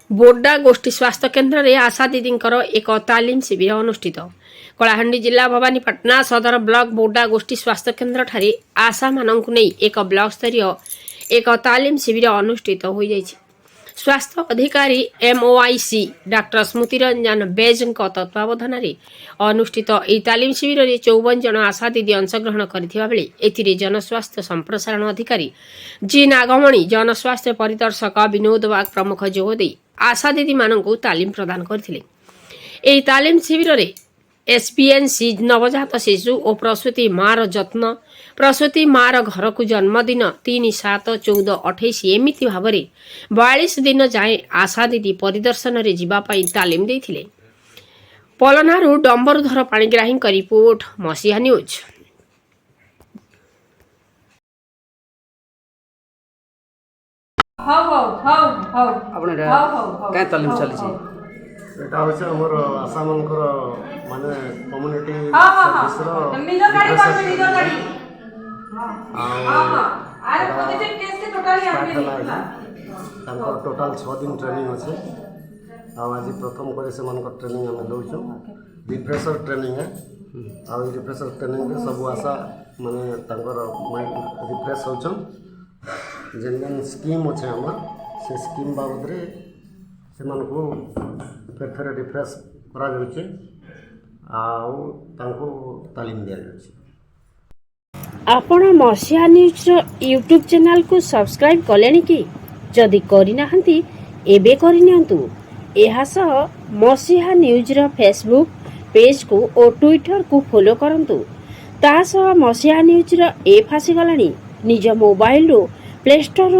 बोर्डा गोष्ठी स्वास्थ्य केन्द्र में आशा दीदी एक तालीम शिविर अनुष्ठित। कलाहांडी जिला भवानीपाटना सदर ब्लॉक बोर्डा गोष्ठी स्वास्थ्य केन्द्र ठारे आशा मानक नहीं एक ब्लॉक स्तरीय एक तालीम शिविर अनुष्ठित हो जाइछि। स्वास्थ्य अधिकारी MOIC डॉक्टर स्मृति रंजन बेज तत्वावधान में अनुष्ठित यह तालीम शिविर में 54 जन आशा दीदी अंशग्रहण करथिबा बेले एथिरे जनस्वास्थ्य संप्रसारण अधिकारी जी नागमणि जनस्वास्थ्य परिदर्शक विनोद बाग प्रमुख जोगदे आशा दीदी मानू तालीम प्रदान करथिले। एही तालीम शिविर में SPNC नवजात शिशु और प्रसूति मार जत्न प्रसूति मार घर को जन्मदिन 3, 7, 14, 28 एमिति भाव 42 दिन जाए आशा दीदी परिदर्शन रे जीवापाई तालीम देथिले। पलनारू डंबरुधर पाणिग्राही रिपोर्ट मसीहा न्यूज। क्या तालीम चली এটা হচ্ছে আমার আশা মানকর মানে কমিউনিটি তাଙ୍କର ଟୋଟାଲ 6 दिन ट्रेनिंग अच्छे आज प्रथम कर से ट्रेनिंग आम दौचु रिफ्रेशर ट्रेनिंग है आ रिफ्रेशर ट्रेनिंग में सब आशा माने माइंड रिफ्रेश होचन जेन जेन स्कीम अच्छे आम से स्कीम बाबद से फेर फेर रिफ्रेश करा जाउछे तांको तालीम दिया जाउछे। आपण मसीहा न्यूज यूट्यूब चैनल को सब्सक्राइब कलेनी कि जदि करि नाहंती एबे करि नियंतु। एहा सह मसीहा न्यूज रो फेसबुक पेज को और ट्विटर को फॉलो करंतु। ता सह मसीहा न्यूज रो ऐप आसी गलानी निज मोबाइल रो प्ले स्टोर